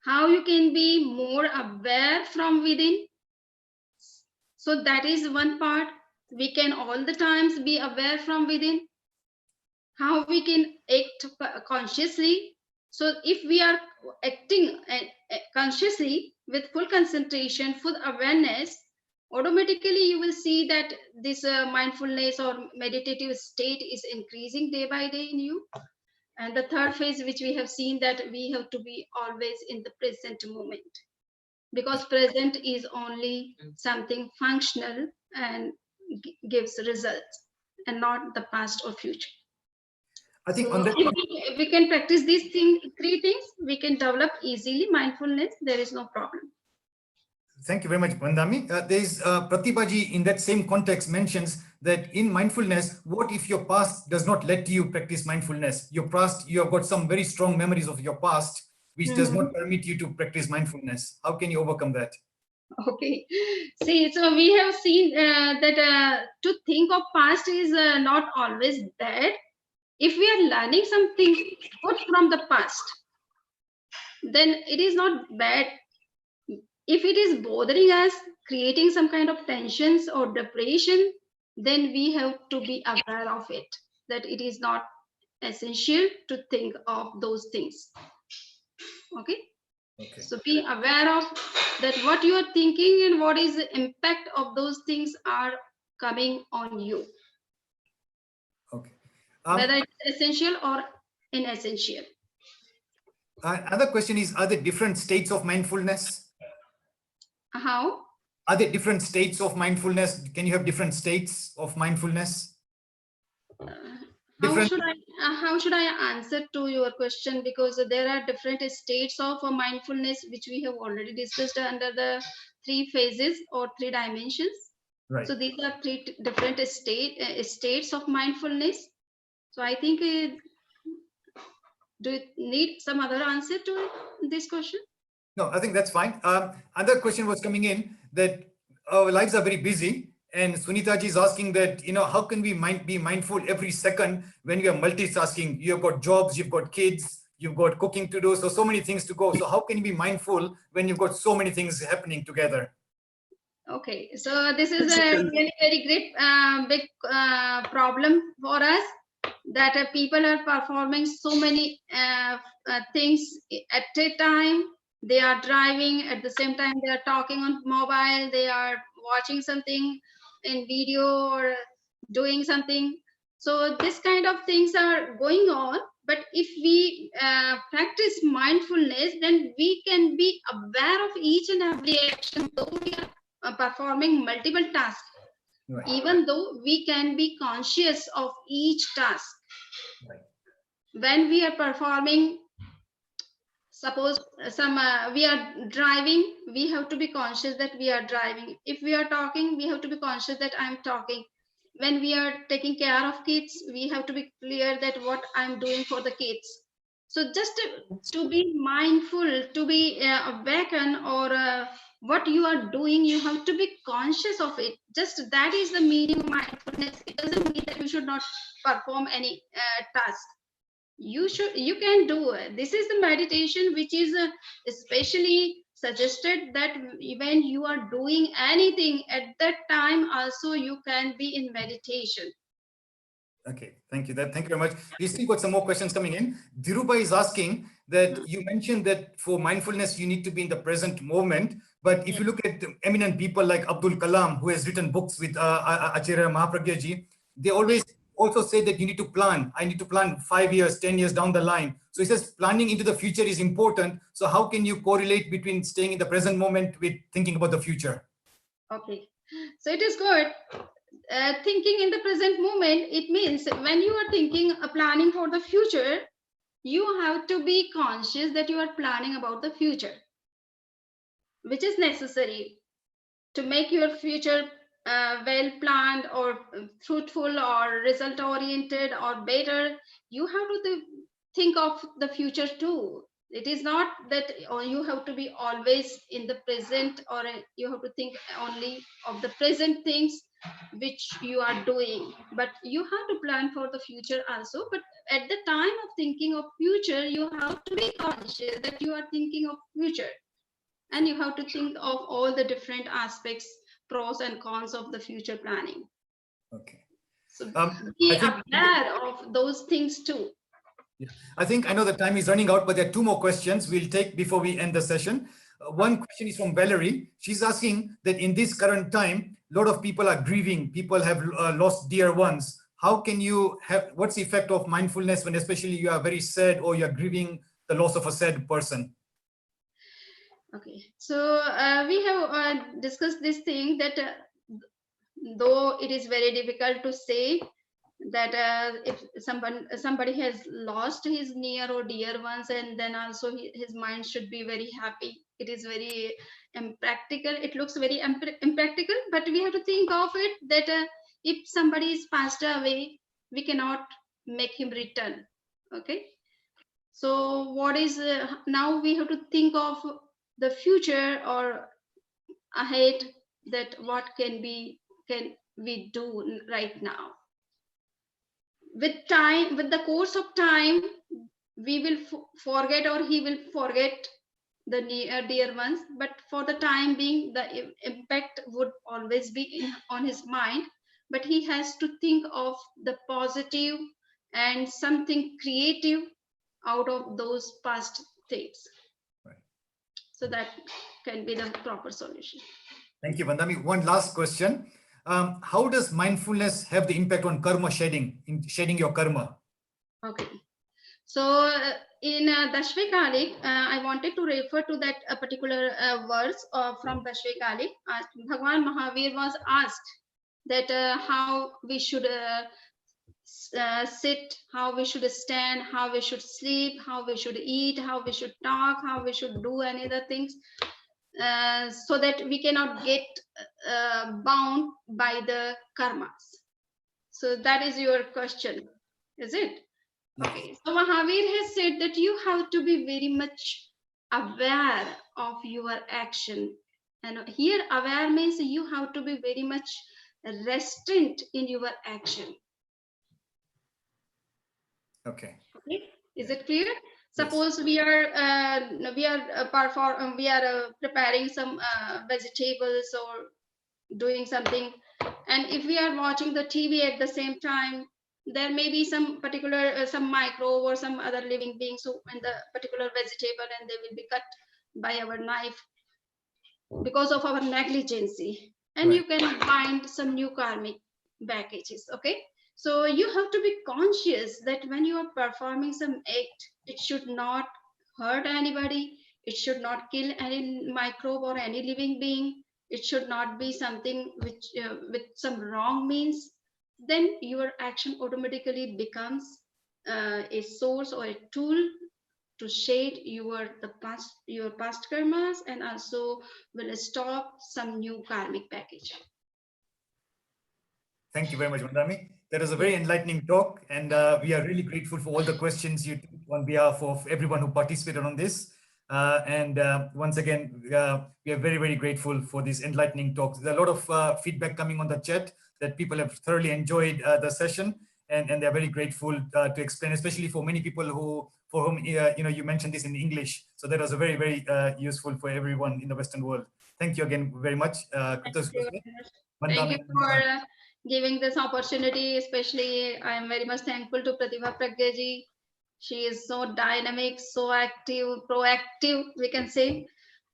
How you can be more aware from within. So that is one part. We can all the times be aware from within. How we can act consciously. So if we are acting consciously with full concentration, full awareness, automatically you will see that this mindfulness or meditative state is increasing day by day in you. And the 3rd phase, which we have seen, that we have to be always in the present moment, because present is only something functional and gives results and not the past or future. I think so if we can practice these 3 things, we can develop easily mindfulness. There is no problem. Thank you very much, Vandami. There's Pratibhaji in that same context mentions that in mindfulness, what if your past does not let you practice mindfulness? Your past, you have got some very strong memories of your past, which does not permit you to practice mindfulness. How can you overcome that? Okay, see, so we have seen that to think of past is not always bad. If we are learning something good from the past, then it is not bad. If it is bothering us, creating some kind of tensions or depression, then we have to be aware of it, that it is not essential to think of those things. Okay. So be aware of that what you are thinking and what is the impact of those things are coming on you. Okay. Whether it's essential or inessential. Another question is, are there different states of mindfulness? How? Are there different states of mindfulness? Can you have different states of mindfulness? How should I answer to your question? Because there are different states of mindfulness, which we have already discussed under the 3 phases or 3 dimensions. Right. So these are 3 different states of mindfulness. So I think Do you need some other answer to this question? No, I think that's fine. Another question was coming in that our lives are very busy, and Sunita ji is asking that, how can we be mindful every second when we are multitasking? You've got jobs, you've got kids, you've got cooking to do, so many things to go. So how can you be mindful when you've got so many things happening together? Okay, so this is a really very great big problem for us, that people are performing so many things at a time. They are driving, at the same time they are talking on mobile, they are watching something in video or doing something. So this kind of things are going on. But if we practice mindfulness, then we can be aware of each and every action, though we are performing multiple tasks. Right. Even though we can be conscious of each task. Right. When we are performing, suppose we are driving, we have to be conscious that we are driving. If we are talking, we have to be conscious that I'm talking. When we are taking care of kids, we have to be clear that what I'm doing for the kids. So just to be mindful, to be awakened, or what you are doing, you have to be conscious of it. Just that is the meaning of mindfulness. It doesn't mean that you should not perform any task. You can do it. This is the meditation which is especially suggested, that when you are doing anything at that time also you can be in meditation. Okay, thank you. Thank you very much. We still got some more questions coming in. Dhiruba is asking that you mentioned that for mindfulness you need to be in the present moment. But if you look at eminent people like Abdul Kalam, who has written books with Acharya Mahapragya ji, they always also say that you need to plan. I need to plan 5 years, 10 years down the line. So he says planning into the future is important. So how can you correlate between staying in the present moment with thinking about the future? Okay, so it is good. Thinking in the present moment, it means when you are thinking, planning for the future, you have to be conscious that you are planning about the future, which is necessary to make your future well planned or fruitful or result oriented or better. You have to think of the future too. It is not that you have to be always in the present, or you have to think only of the present things which you are doing, but you have to plan for the future also. But at the time of thinking of future, you have to be conscious that you are thinking of future, and you have to think of all the different aspects, pros and cons of the future planning. Okay. So be aware of those things too. Yeah. I know the time is running out, but there are two more questions we'll take before we end the session. One question is from Valerie. She's asking that in this current time, a lot of people are grieving. People have lost dear ones. How can you have, what's the effect of mindfulness when especially you are very sad or you're grieving the loss of a sad person? Okay, so we have discussed this thing that though it is very difficult to say that if somebody has lost his near or dear ones, and then also his mind should be very happy. It is very impractical. It looks very impractical, but we have to think of it that if somebody is passed away, we cannot make him return. Okay, so what is now we have to think of the future or ahead, that what can we do right now. With time, with the course of time, we will forget, or he will forget the dear ones, but for the time being the impact would always be on his mind. But he has to think of the positive and something creative out of those past things. Right. So that can be the proper solution. Thank you, Vandami. One last question. How does mindfulness have the impact on karma shedding, in shedding your karma? Okay. So in Dashvekalik, I wanted to refer to that particular verse from Dashvekalik. Bhagwan Mahavir was asked that how we should sit, how we should stand, how we should sleep, how we should eat, how we should talk, how we should do any other things, so that we cannot get bound by the karmas. So that is your question, is it? Okay, so Mahavir has said that you have to be very much aware of your action. And here, aware means you have to be very much restrained in your action. Okay. Okay, is it clear? Yes. Suppose we are preparing some vegetables or doing something, and if we are watching the TV at the same time, there may be some particular some microbe or some other living being so in the particular vegetable, and they will be cut by our knife because of our negligence, and Right. you can find some new karmic baggages. Okay, so you have to be conscious that when you are performing some act, it should not hurt anybody, it should not kill any microbe or any living being, it should not be something which with some wrong means. Then your action automatically becomes a source or a tool to shade your past karmas, and also will stop some new karmic package. Thank you very much, Mandami. That was a very enlightening talk, and we are really grateful for all the questions you took on behalf of everyone who participated on this. Once again, we are very, very grateful for these enlightening talks. There's a lot of feedback coming on the chat that people have thoroughly enjoyed the session, and they're very grateful to explain, especially for many people for whom you mentioned this in English. So that was a very, very useful for everyone in the Western world. Thank you again very much. Thank you for giving this opportunity. Especially, I am very much thankful to Pratibha Pragya ji. She is so dynamic, so active, proactive, we can say,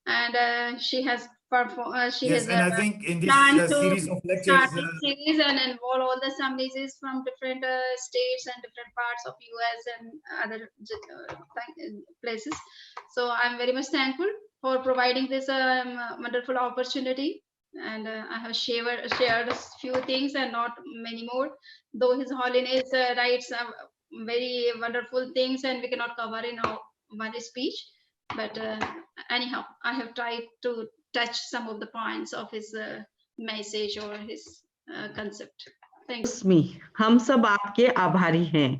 and she has performed. She Yes, has and I think in this planned to series of start lectures, this series and involve all the Samanijis from different states and different parts of US and other places. So I'm very much thankful for providing this wonderful opportunity. And I have shared a few things and not many more. Though His Holiness writes very wonderful things, and we cannot cover in one speech. But anyhow, I have tried to touch some of the points of his message or his concept. Thank you. हम सब आपके आभारी हैं।